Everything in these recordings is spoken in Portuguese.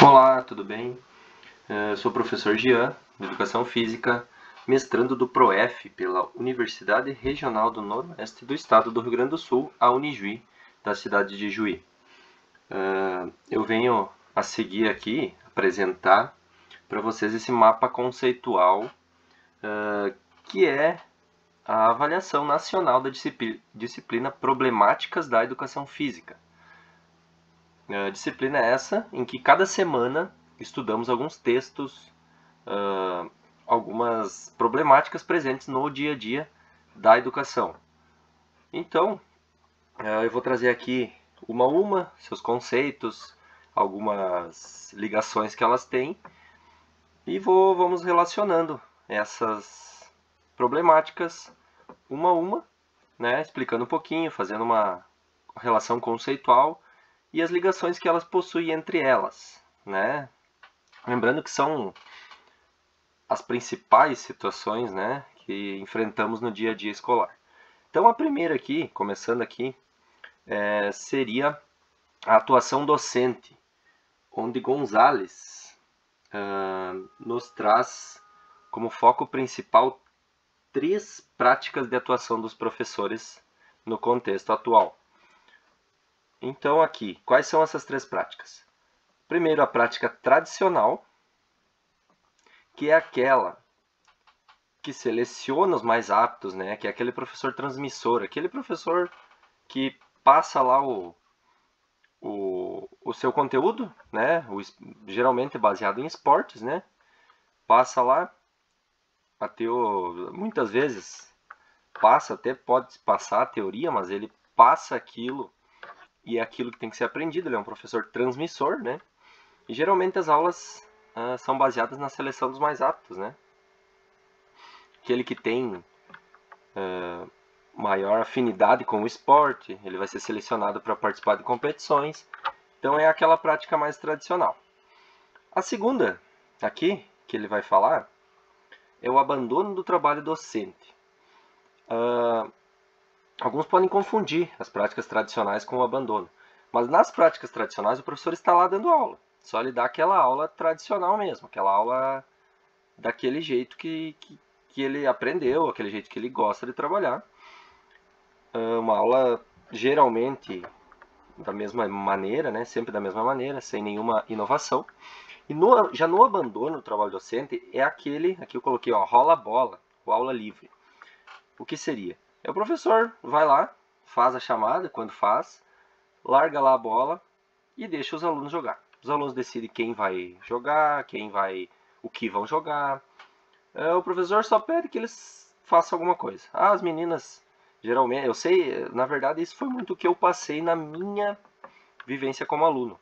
Olá, tudo bem? Eu sou o professor Jean, de Educação Física, mestrando do PROEF pela Universidade Regional do Noroeste do Estado do Rio Grande do Sul, a Unijuí, da cidade de Juí. Eu venho a seguir aqui apresentar para vocês esse mapa conceitual que é a avaliação nacional da disciplina Problemáticas da Educação Física. Disciplina essa em que cada semana estudamos alguns textos, algumas problemáticas presentes no dia a dia da educação. Então, eu vou trazer aqui uma a uma, seus conceitos, algumas ligações que elas têm, e vamos relacionando essas problemáticas uma a uma, né, explicando um pouquinho, fazendo uma relação conceitual e as ligações que elas possuem entre elas, né? Lembrando que são as principais situações, né, que enfrentamos no dia a dia escolar. Então a primeira aqui, começando aqui, seria a atuação docente, onde Gonzalez nos traz como foco principal 3 práticas de atuação dos professores no contexto atual. Então aqui, quais são essas 3 práticas? Primeiro, a prática tradicional, que é aquela que seleciona os mais aptos, né? Que é aquele professor transmissor, aquele professor que passa lá o seu conteúdo, né? Geralmente baseado em esportes, né? Passa lá, muitas vezes passa, até pode passar a teoria, mas ele passa aquilo e é aquilo que tem que ser aprendido. Ele é um professor transmissor, né? E geralmente as aulas são baseadas na seleção dos mais aptos, né? Aquele que tem maior afinidade com o esporte, ele vai ser selecionado para participar de competições. Então é aquela prática mais tradicional. A segunda, aqui, que ele vai falar, é o abandono do trabalho docente. Alguns podem confundir as práticas tradicionais com o abandono. Mas nas práticas tradicionais o professor está lá dando aula. Só ele dá aquela aula tradicional mesmo, aquela aula daquele jeito que ele aprendeu, aquele jeito que ele gosta de trabalhar. Uma aula geralmente da mesma maneira, né? Sempre da mesma maneira, sem nenhuma inovação. E já no abandono do trabalho docente é aquele, aqui eu coloquei, ó, rola bola, ou aula livre. O que seria? O professor vai lá, faz a chamada, quando faz, larga lá a bola e deixa os alunos jogar. Os alunos decidem quem vai jogar, o que vão jogar. O professor só pede que eles façam alguma coisa. As meninas, geralmente, eu sei, na verdade isso foi muito o que eu passei na minha vivência como aluno.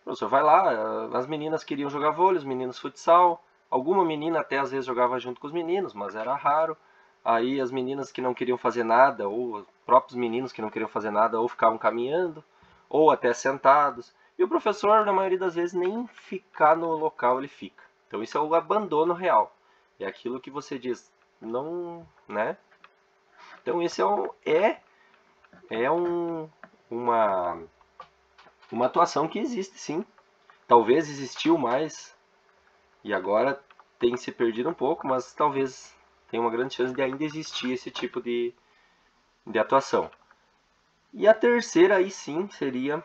O professor vai lá, as meninas queriam jogar vôlei, os meninos futsal. Alguma menina até às vezes jogava junto com os meninos, mas era raro. Aí as meninas que não queriam fazer nada, ou os próprios meninos que não queriam fazer nada, ou ficavam caminhando, ou até sentados. E o professor, na maioria das vezes, nem ficar no local ele fica. Então isso é o abandono real. É aquilo que você diz, não, né? Então esse uma atuação que existe sim. Talvez existiu mais e agora tem se perdido um pouco, mas talvez tenha uma grande chance de ainda existir esse tipo de atuação. E a terceira aí sim seria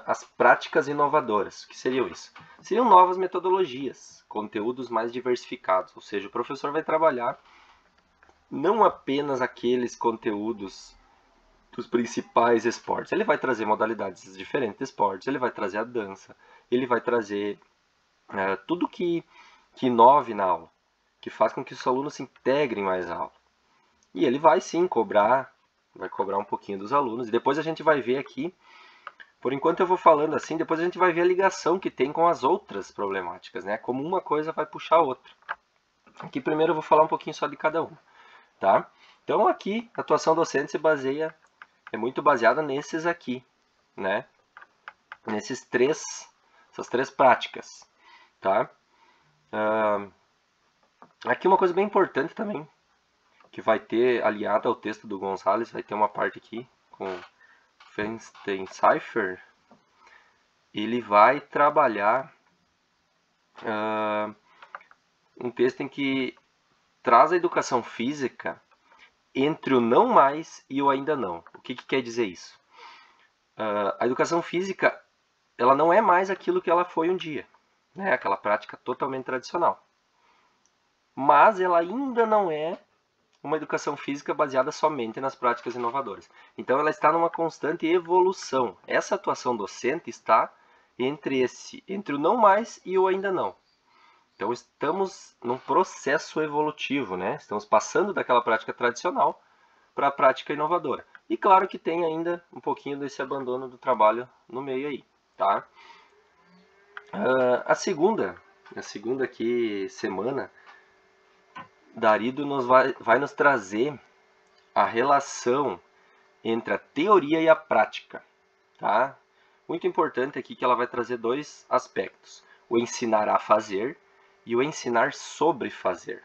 as práticas inovadoras. O que seriam isso? Seriam novas metodologias, conteúdos mais diversificados, ou seja, o professor vai trabalhar não apenas aqueles conteúdos dos principais esportes, ele vai trazer modalidades diferentes de esportes, ele vai trazer a dança, ele vai trazer tudo que inove na aula, que faz com que os alunos se integrem mais à aula. E ele vai sim vai cobrar um pouquinho dos alunos, e depois a gente vai ver aqui, por enquanto eu vou falando assim, depois a gente vai ver a ligação que tem com as outras problemáticas, né? Como uma coisa vai puxar a outra. Aqui primeiro eu vou falar um pouquinho só de cada uma, tá? Então aqui, a atuação docente é muito baseada nesses aqui, né? Essas três práticas, tá? Aqui uma coisa bem importante também, que vai ter aliada ao texto do Gonzalez, vai ter uma parte aqui com Feinstein-Cipher, ele vai trabalhar um texto em que traz a educação física entre o não mais e o ainda não. O que quer dizer isso? A educação física, ela não é mais aquilo que ela foi um dia, né? Aquela prática totalmente tradicional. Mas ela ainda não é uma educação física baseada somente nas práticas inovadoras. Então ela está numa constante evolução. Essa atuação docente está entre o não mais e o ainda não. Então estamos num processo evolutivo, né? Estamos passando daquela prática tradicional para a prática inovadora. E claro que tem ainda um pouquinho desse abandono do trabalho no meio aí, tá? A segunda aqui semana, Darido vai nos trazer a relação entre a teoria e a prática, tá? Muito importante aqui que ela vai trazer dois aspectos: o ensinar a fazer e o ensinar sobre fazer.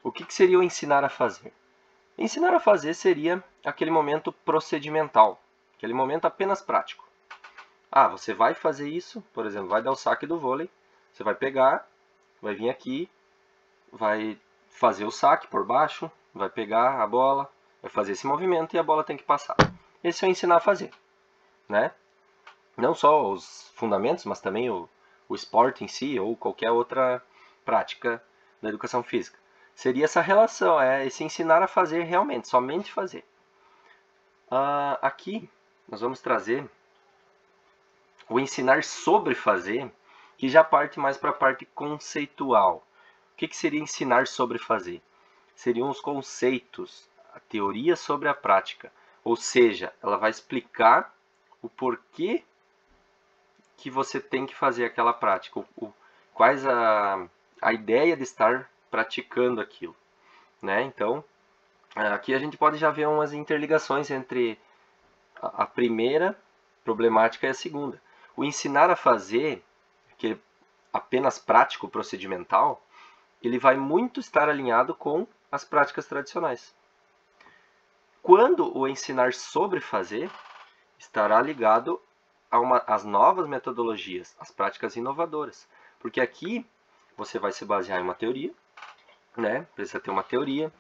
O que seria o ensinar a fazer? Ensinar a fazer seria aquele momento procedimental, aquele momento apenas prático. Ah, você vai fazer isso, por exemplo, vai dar o saque do vôlei, você vai pegar, vai vir aqui, vai fazer o saque por baixo, vai pegar a bola, vai fazer esse movimento e a bola tem que passar. Esse é o ensinar a fazer, né? Não só os fundamentos, mas também o esporte em si ou qualquer outra prática da educação física. Seria essa relação, esse ensinar a fazer realmente, somente fazer. Aqui nós vamos trazer o ensinar sobre fazer, que já parte mais para a parte conceitual. O que seria ensinar sobre fazer? Seriam os conceitos, a teoria sobre a prática. Ou seja, ela vai explicar o porquê que você tem que fazer aquela prática, quais a ideia de estar praticando aquilo, né? Então, aqui a gente pode já ver umas interligações entre a primeira problemática e a segunda. O ensinar a fazer, que é apenas prático, procedimental, ele vai muito estar alinhado com as práticas tradicionais. Quando o ensinar sobre fazer, estará ligado às novas metodologias, às práticas inovadoras. Porque aqui você vai se basear em uma teoria, né? Precisa ter uma teoria,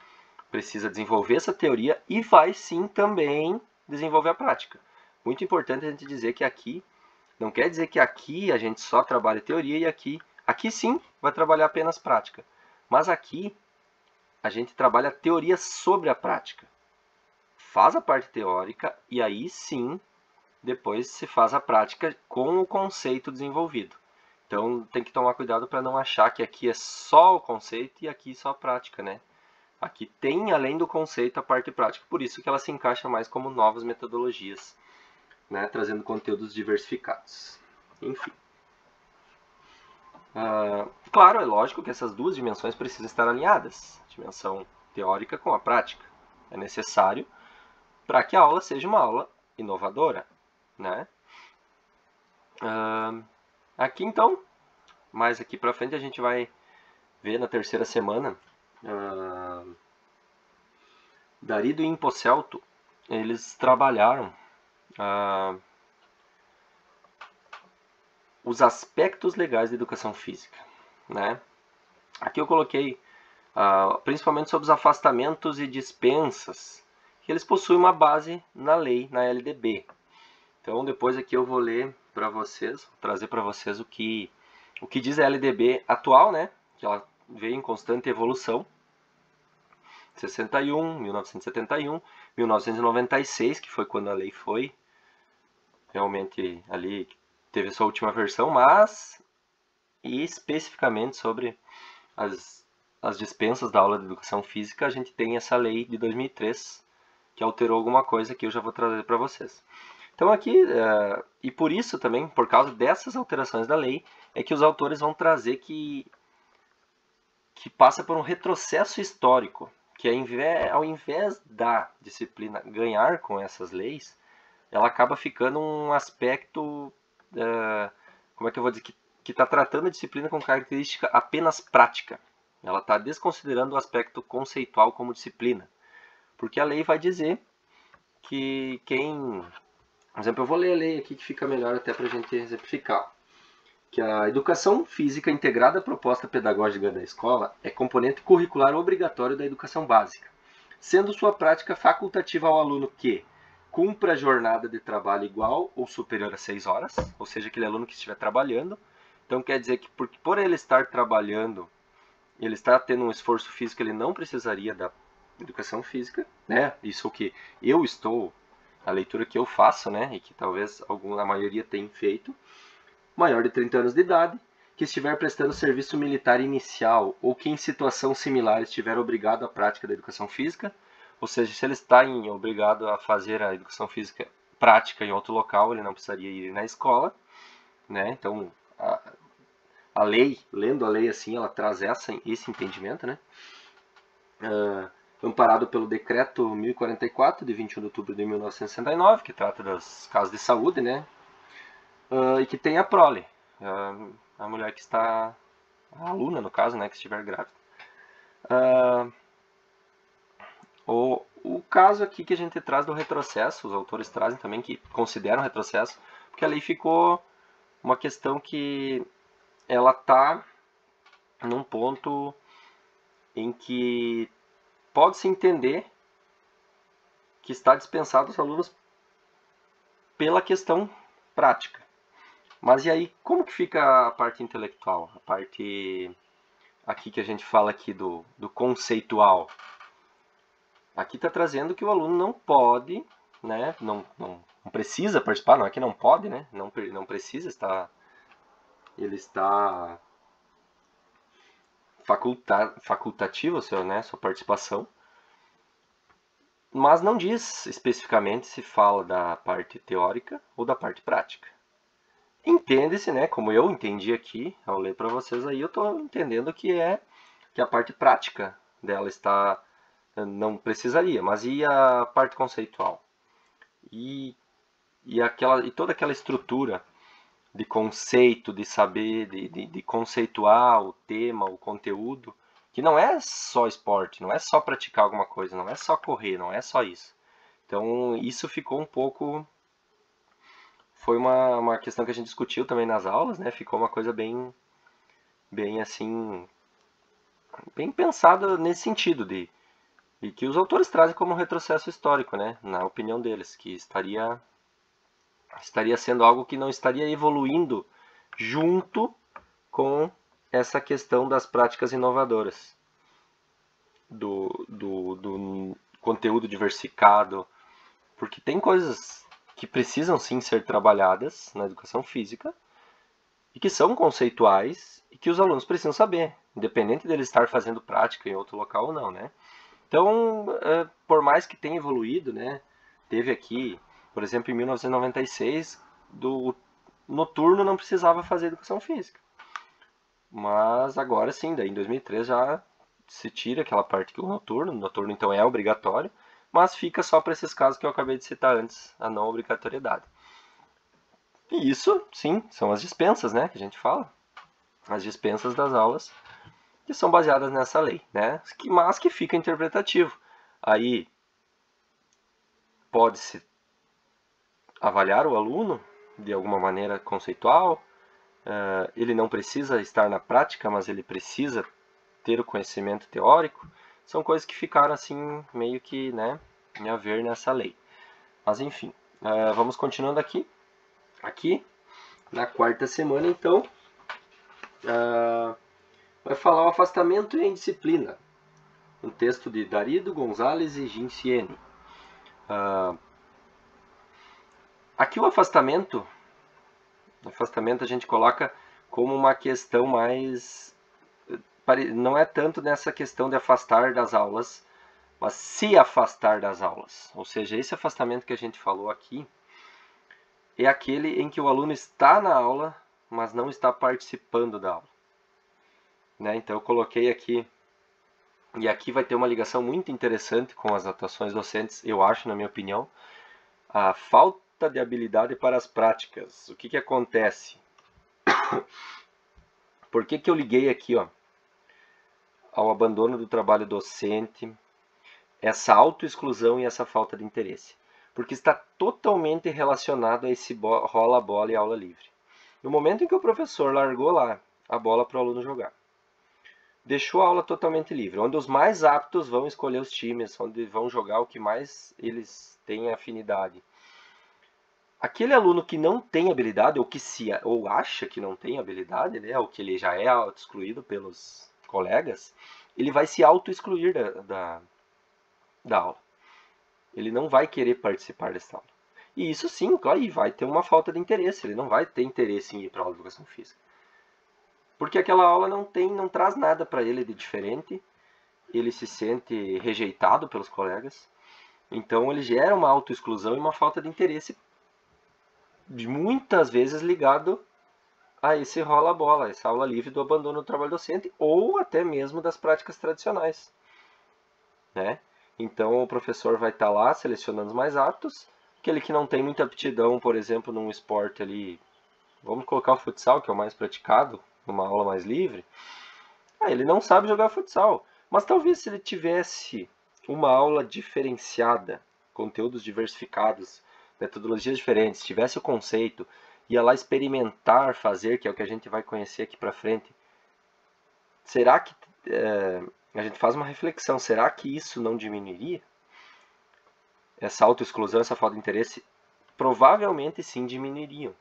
precisa desenvolver essa teoria e vai sim também desenvolver a prática. Muito importante a gente dizer que aqui, não quer dizer que aqui a gente só trabalha teoria e aqui sim vai trabalhar apenas prática. Mas aqui a gente trabalha teoria sobre a prática. Faz a parte teórica e aí sim depois se faz a prática com o conceito desenvolvido. Então tem que tomar cuidado para não achar que aqui é só o conceito e aqui só a prática, né? Aqui tem, além do conceito, a parte prática. Por isso que ela se encaixa mais como novas metodologias, né? Trazendo conteúdos diversificados. Enfim. Claro, é lógico que essas duas dimensões precisam estar alinhadas. A dimensão teórica com a prática. É necessário para que a aula seja uma aula inovadora, né? Aqui então, mais aqui para frente a gente vai ver na terceira semana, Darido e Impocelto, eles trabalharam os aspectos legais da educação física, né? Aqui eu coloquei principalmente sobre os afastamentos e dispensas, que eles possuem uma base na lei, na LDB. Então depois aqui eu vou ler para vocês, vou trazer para vocês o que diz a LDB atual, né? Que ela veio em constante evolução. 61, 1971, 1996, que foi quando a lei foi realmente ali, teve sua última versão, mas especificamente sobre as dispensas da aula de educação física, a gente tem essa lei de 2003, que alterou alguma coisa que eu já vou trazer para vocês. Então aqui, e por isso também, por causa dessas alterações da lei, é que os autores vão trazer que passa por um retrocesso histórico, que ao invés da disciplina ganhar com essas leis, ela acaba ficando um aspecto, como é que eu vou dizer, que está tratando a disciplina com característica apenas prática. Ela está desconsiderando o aspecto conceitual como disciplina, porque a lei vai dizer que quem Por exemplo, eu vou ler a lei aqui que fica melhor até para a gente exemplificar. Que a educação física integrada à proposta pedagógica da escola é componente curricular obrigatório da educação básica, sendo sua prática facultativa ao aluno que cumpra a jornada de trabalho igual ou superior a 6 horas, ou seja, aquele aluno que estiver trabalhando. Então quer dizer que por ele estar trabalhando, ele está tendo um esforço físico, ele não precisaria da educação física, né? Isso que eu estou, a leitura que eu faço, né? E que talvez a maioria tenha feito. Maior de 30 anos de idade, que estiver prestando serviço militar inicial ou que em situação similar estiver obrigado à prática da educação física, ou seja, se ele está obrigado a fazer a educação física prática em outro local, ele não precisaria ir na escola, né? Então, a lei, lendo a lei assim, ela traz esse entendimento, né? Amparado pelo decreto 1044 de 21 de outubro de 1969, que trata dos casos de saúde, né? E que tem a prole, a mulher que está, a aluna no caso, né, que estiver grávida. O caso aqui que a gente traz do retrocesso, os autores trazem também que consideram retrocesso, porque a lei ficou uma questão que ela está num ponto em que pode-se entender que está dispensado os alunos pela questão prática. Mas e aí, como que fica a parte intelectual? A parte aqui que a gente fala aqui do conceitual. Aqui está trazendo que o aluno não pode, né, não precisa participar, não é que não pode, né, não precisa estar, ele está facultativo, sua participação, mas não diz especificamente se fala da parte teórica ou da parte prática. Entende-se, né, como eu entendi aqui, ao ler para vocês aí, eu estou entendendo que a parte prática dela está, não precisaria, mas e a parte conceitual? E toda aquela estrutura de conceito, de saber, de conceituar o tema, o conteúdo, que não é só esporte, não é só praticar alguma coisa, não é só correr, não é só isso. Então isso ficou um pouco... Foi uma questão que a gente discutiu também nas aulas, né? Ficou uma coisa bem assim, bem pensada nesse sentido de que os autores trazem como um retrocesso histórico, né? Na opinião deles, que estaria sendo algo que não estaria evoluindo junto com essa questão das práticas inovadoras, do conteúdo diversificado, porque tem coisas que precisam sim ser trabalhadas na educação física e que são conceituais e que os alunos precisam saber, independente deles estar fazendo prática em outro local ou não, né? Então, por mais que tenha evoluído, né, teve aqui, por exemplo, em 1996, do noturno não precisava fazer educação física. Mas agora sim, daí em 2003 já se tira aquela parte que o noturno então é obrigatório, mas fica só para esses casos que eu acabei de citar antes, a não obrigatoriedade. E isso, sim, são as dispensas, né, que a gente fala. As dispensas das aulas que são baseadas nessa lei, né, mas que fica interpretativo. Aí pode-se avaliar o aluno de alguma maneira conceitual, ele não precisa estar na prática, mas ele precisa ter o conhecimento teórico. São coisas que ficaram assim meio que, né, em a ver nessa lei. Mas enfim, vamos continuando aqui. Aqui, na quarta semana, então, vai falar o afastamento em disciplina. Um texto de Darido, Gonzalez e Ginciene. Aqui o afastamento a gente coloca como uma questão mais... Não é tanto nessa questão de afastar das aulas, mas se afastar das aulas. Ou seja, esse afastamento que a gente falou aqui é aquele em que o aluno está na aula, mas não está participando da aula. Né? Então eu coloquei aqui, e aqui vai ter uma ligação muito interessante com as atuações docentes, eu acho, na minha opinião, a falta de habilidade para as práticas. O que acontece? Por que eu liguei aqui, ó, ao abandono do trabalho docente, essa autoexclusão e essa falta de interesse? porque está totalmente relacionado a esse rola bola e aula livre. No momento em que o professor largou lá a bola para o aluno jogar, deixou a aula totalmente livre, onde os mais aptos vão escolher os times, onde vão jogar o que mais eles têm afinidade. Aquele aluno que não tem habilidade, ou acha que não tem habilidade, né, ou que ele já é auto-excluído pelos colegas, ele vai se auto-excluir da aula. Ele não vai querer participar dessa aula. E isso sim, claro, e vai ter uma falta de interesse, ele não vai ter interesse em ir para a aula de educação física. Porque aquela aula não traz nada para ele de diferente, ele se sente rejeitado pelos colegas, então ele gera uma autoexclusão e uma falta de interesse, muitas vezes ligado a esse rola-bola, essa aula livre do abandono do trabalho docente, ou até mesmo das práticas tradicionais, né? Então o professor vai estar lá selecionando os mais aptos, aquele que não tem muita aptidão, por exemplo, num esporte ali, vamos colocar o futsal, que é o mais praticado, numa aula mais livre, ele não sabe jogar futsal, mas talvez se ele tivesse uma aula diferenciada, conteúdos diversificados, metodologias diferentes, tivesse o conceito, ia lá experimentar fazer, que é o que a gente vai conhecer aqui para frente, será que a gente faz uma reflexão, será que isso não diminuiria? Essa autoexclusão, essa falta de interesse, provavelmente sim diminuiriam.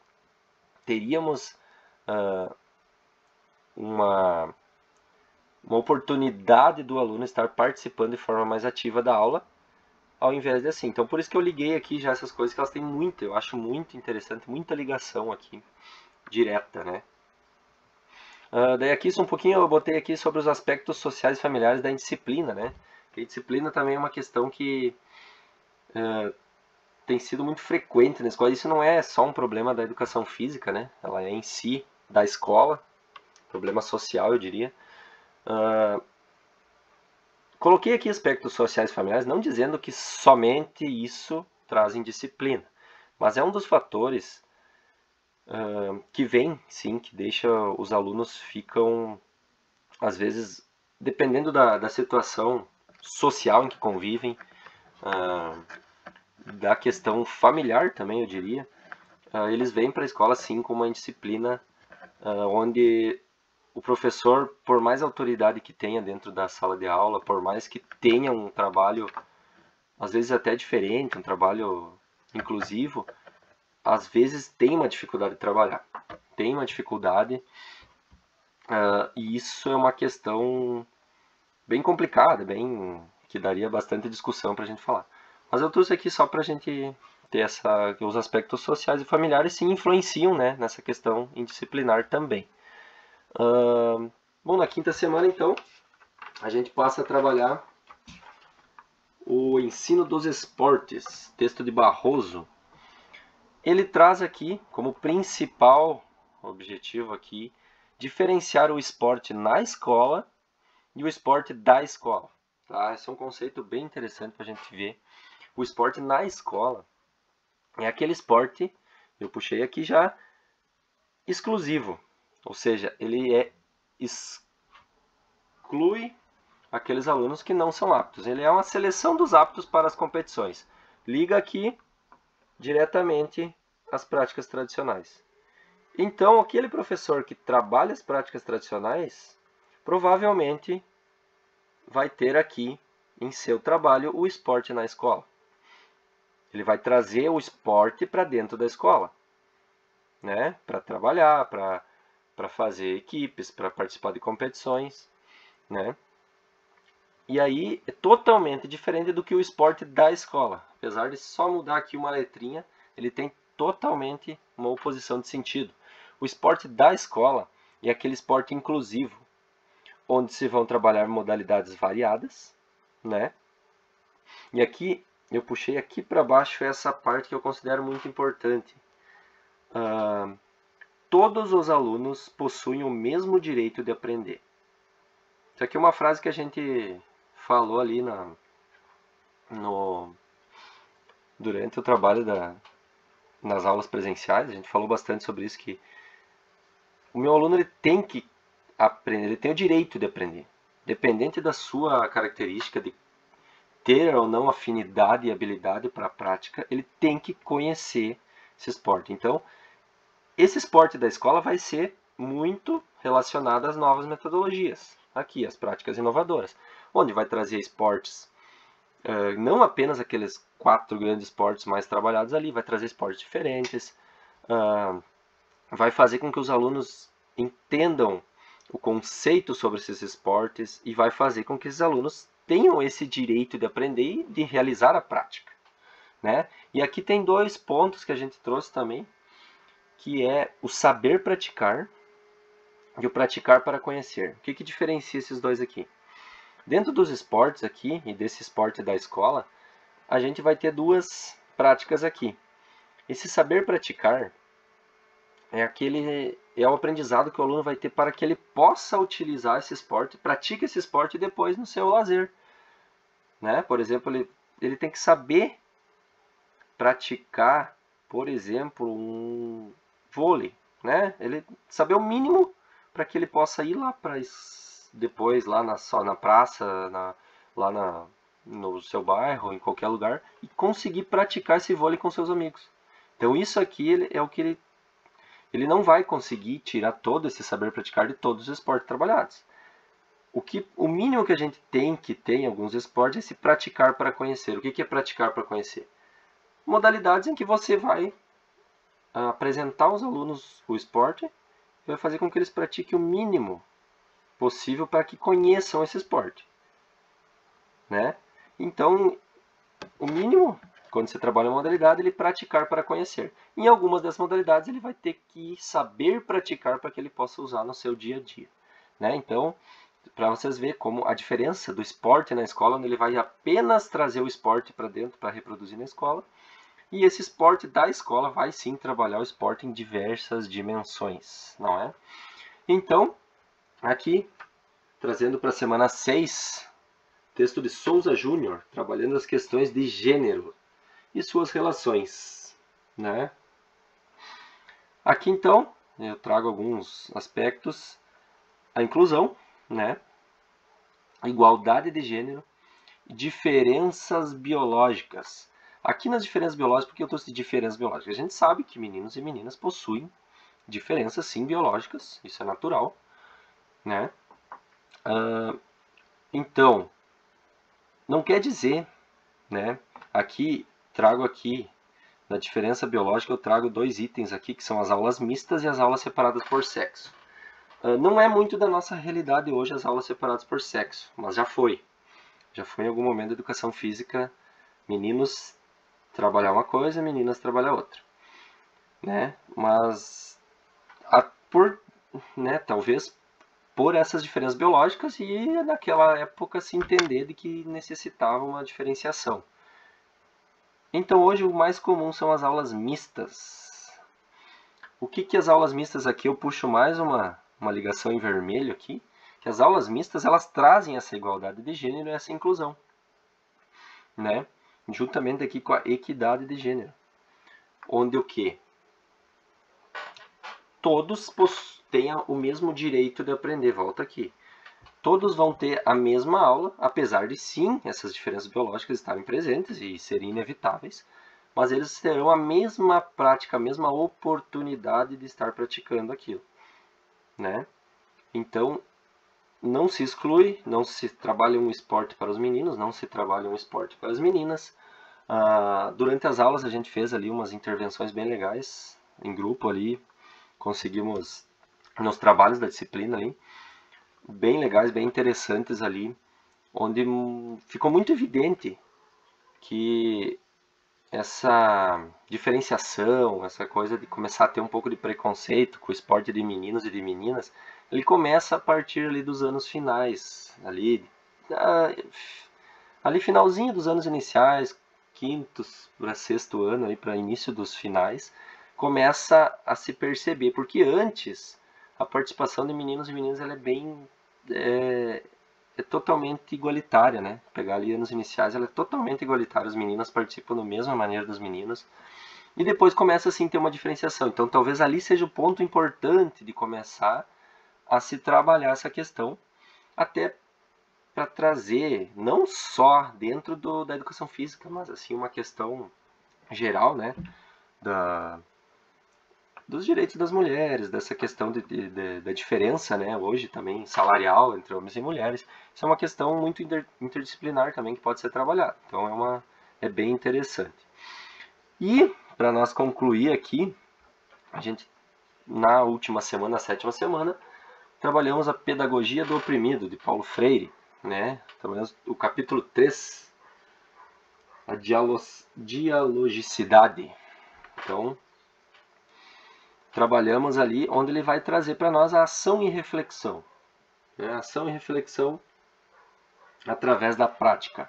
Teríamos uma oportunidade do aluno estar participando de forma mais ativa da aula, ao invés de assim. Então por isso que eu liguei aqui já essas coisas, que elas têm muito, eu acho muito interessante, muita ligação aqui, direta, né? Daí aqui um pouquinho eu botei aqui sobre os aspectos sociais e familiares da indisciplina, né? Porque a disciplina também é uma questão que tem sido muito frequente na escola. Isso não é só um problema da educação física, né? Ela é em si da escola, problema social, eu diria. Coloquei aqui aspectos sociais e familiares, não dizendo que somente isso traz indisciplina, mas é um dos fatores que vem, sim, que deixa os alunos ficam, às vezes, dependendo da situação social em que convivem, da questão familiar também, eu diria, eles vêm para a escola, sim, com uma indisciplina onde o professor, por mais autoridade que tenha dentro da sala de aula, por mais que tenha um trabalho, às vezes até diferente, um trabalho inclusivo, às vezes tem uma dificuldade de trabalhar. Tem uma dificuldade, e isso é uma questão bem complicada, que daria bastante discussão para a gente falar. Mas eu trouxe aqui só para a gente ter os aspectos sociais e familiares sim influenciam, né, nessa questão indisciplinar também. Bom, na quinta semana, então, a gente passa a trabalhar o ensino dos esportes, texto de Barroso. Ele traz aqui, como principal objetivo aqui, diferenciar o esporte na escola e o esporte da escola. Tá? Esse é um conceito bem interessante para a gente ver. O esporte na escola é aquele esporte, eu puxei aqui já, exclusivo. Ou seja, ele exclui aqueles alunos que não são aptos. Ele é uma seleção dos aptos para as competições. Liga aqui diretamente às práticas tradicionais. Então, aquele professor que trabalha as práticas tradicionais, provavelmente vai ter aqui em seu trabalho o esporte na escola. Ele vai trazer o esporte para dentro da escola, né? Para trabalhar, para fazer equipes, para participar de competições, né? E aí é totalmente diferente do que o esporte da escola. Apesar de só mudar aqui uma letrinha, ele tem totalmente uma oposição de sentido. O esporte da escola é aquele esporte inclusivo, onde se vão trabalhar modalidades variadas, né? E aqui eu puxei aqui para baixo essa parte que eu considero muito importante. Todos os alunos possuem o mesmo direito de aprender. Isso aqui é uma frase que a gente falou ali durante o trabalho nas aulas presenciais. A gente falou bastante sobre isso, que o meu aluno ele tem que aprender, ele tem o direito de aprender, dependente da sua característica, de ter ou não afinidade e habilidade para a prática, ele tem que conhecer esse esporte. Então, esse esporte da escola vai ser muito relacionado às novas metodologias, aqui, as práticas inovadoras, onde vai trazer esportes, não apenas aqueles 4 grandes esportes mais trabalhados ali, vai trazer esportes diferentes, vai fazer com que os alunos entendam o conceito sobre esses esportes e vai fazer com que esses alunos tenham esse direito de aprender e de realizar a prática, né? E aqui tem 2 pontos que a gente trouxe também, que é o saber praticar e o praticar para conhecer. O que diferencia esses 2 aqui? Dentro dos esportes aqui, e desse esporte da escola, a gente vai ter 2 práticas aqui. Esse saber praticar é o aprendizado que o aluno vai ter para que ele possa utilizar esse esporte, pratique esse esporte depois no seu lazer, né? Por exemplo, ele tem que saber praticar, por exemplo, um vôlei, né? Ele saber o mínimo para que ele possa ir lá para depois lá na praça, no seu bairro, em qualquer lugar, e conseguir praticar esse vôlei com seus amigos. Então isso aqui é o que ele não vai conseguir tirar todo esse saber praticar de todos os esportes trabalhados. O mínimo que a gente tem que ter em alguns esportes é se praticar para conhecer. O que é praticar para conhecer? Modalidades em que você vai apresentar aos alunos o esporte e vai fazer com que eles pratiquem o mínimo possível para que conheçam esse esporte, né? Então, o mínimo, quando você trabalha uma modalidade, ele praticar para conhecer. Em algumas das modalidades, ele vai ter que saber praticar para que ele possa usar no seu dia a dia, né? Então, para vocês verem como a diferença do esporte na escola, onde ele vai apenas trazer o esporte para dentro para reproduzir na escola, e esse esporte da escola vai sim trabalhar o esporte em diversas dimensões, não é? Então, aqui, trazendo para a semana 6, texto de Souza Júnior, trabalhando as questões de gênero e suas relações, né? Aqui então, eu trago alguns aspectos: a inclusão, né? A igualdade de gênero, diferenças biológicas. Aqui nas diferenças biológicas, por que eu trouxe diferenças biológicas? A gente sabe que meninos e meninas possuem diferenças sim biológicas, isso é natural, né? Então, não quer dizer, né? Trago aqui na diferença biológica, eu trago 2 itens aqui, que são as aulas mistas e as aulas separadas por sexo. Não é muito da nossa realidade hoje as aulas separadas por sexo, mas já foi. Já foi em algum momento da educação física, meninos trabalhar uma coisa, meninas trabalhar outra, né? Mas talvez por essas diferenças biológicas e naquela época se entender de que necessitava uma diferenciação. Então hoje o mais comum são as aulas mistas. O que as aulas mistas aqui? Eu puxo mais uma ligação em vermelho aqui, que as aulas mistas elas trazem essa igualdade de gênero e essa inclusão, né? Juntamente aqui com a equidade de gênero, onde o que? Todos tenham o mesmo direito de aprender, volta aqui. Todos vão ter a mesma aula, apesar de sim, essas diferenças biológicas estarem presentes e serem inevitáveis, mas eles terão a mesma prática, a mesma oportunidade de estar praticando aquilo, né? Então, não se exclui, não se trabalha um esporte para os meninos, não se trabalha um esporte para as meninas. Durante as aulas a gente fez ali umas intervenções bem legais, em grupo ali, conseguimos, nos trabalhos da disciplina ali, bem legais, bem interessantes ali, onde ficou muito evidente que essa diferenciação, essa coisa de começar a ter um pouco de preconceito com o esporte de meninos e de meninas, ele começa a partir ali dos anos finais, ali finalzinho dos anos iniciais, quintos para sexto ano, aí para início dos finais, começa a se perceber, porque antes a participação de meninos e meninas ela é totalmente igualitária, né? Pegar ali anos iniciais, ela é totalmente igualitária, as meninas participam da mesma maneira dos meninos, e depois começa assim a ter uma diferenciação. Então talvez ali seja o ponto importante de começar a se trabalhar essa questão, até para trazer, não só dentro da educação física, mas assim uma questão geral, né, dos direitos das mulheres, dessa questão da diferença, né, hoje também salarial entre homens e mulheres. Isso é uma questão muito interdisciplinar também que pode ser trabalhada. Então é bem interessante. E para nós concluir aqui, a gente na última semana, na sétima semana, trabalhamos a Pedagogia do Oprimido, de Paulo Freire, né? Trabalhamos o capítulo 3, a dialogicidade. Então, trabalhamos ali onde ele vai trazer para nós a ação e reflexão. Né? Ação e reflexão através da prática.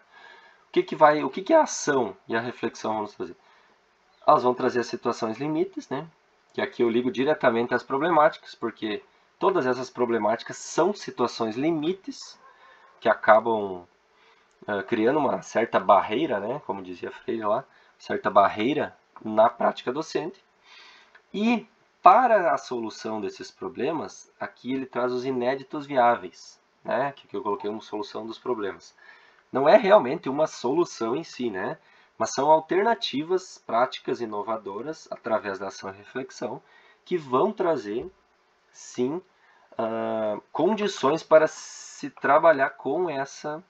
O que é a ação e a reflexão vamos trazer? Elas vão trazer as situações limites, né? Que aqui eu ligo diretamente às problemáticas, porque todas essas problemáticas são situações limites que acabam criando uma certa barreira, né? Como dizia Freire lá, certa barreira na prática docente. E para a solução desses problemas, aqui ele traz os inéditos viáveis, né? Que eu coloquei uma solução dos problemas. Não é realmente uma solução em si, né? Mas são alternativas práticas inovadoras através da ação e reflexão que vão trazer, sim, condições para se trabalhar com essa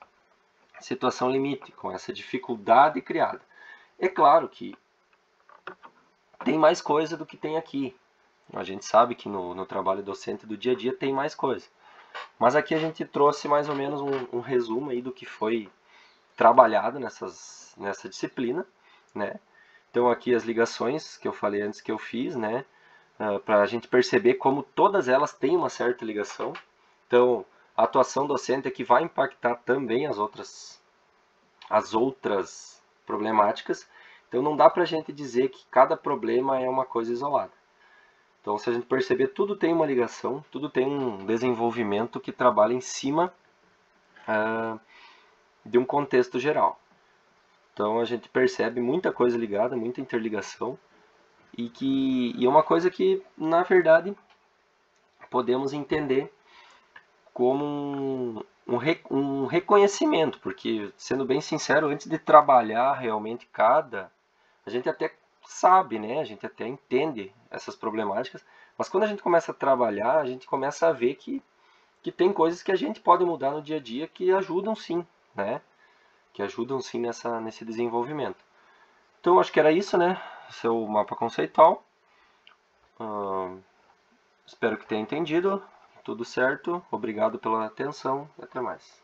situação limite, com essa dificuldade criada. É claro que tem mais coisa do que tem aqui. A gente sabe que no trabalho docente do dia a dia tem mais coisa. Mas aqui a gente trouxe mais ou menos um resumo aí do que foi trabalhado nessa disciplina, né? Então aqui as ligações que eu falei antes que eu fiz, né? Para a gente perceber como todas elas têm uma certa ligação. Então a atuação docente é que vai impactar também as outras problemáticas. Então não dá para a gente dizer que cada problema é uma coisa isolada. Então se a gente perceber, tudo tem uma ligação, tudo tem um desenvolvimento que trabalha em cima de um contexto geral. Então a gente percebe muita coisa ligada, muita interligação, e é uma coisa que, na verdade, podemos entender como um reconhecimento, porque, sendo bem sincero, antes de trabalhar realmente a gente até sabe, né? A gente até entende essas problemáticas, mas quando a gente começa a trabalhar, a gente começa a ver que tem coisas que a gente pode mudar no dia a dia que ajudam sim, né? Que ajudam sim nesse desenvolvimento. Então acho que era isso, né? Esse é o mapa conceitual. Espero que tenha entendido. Tudo certo. Obrigado pela atenção e até mais.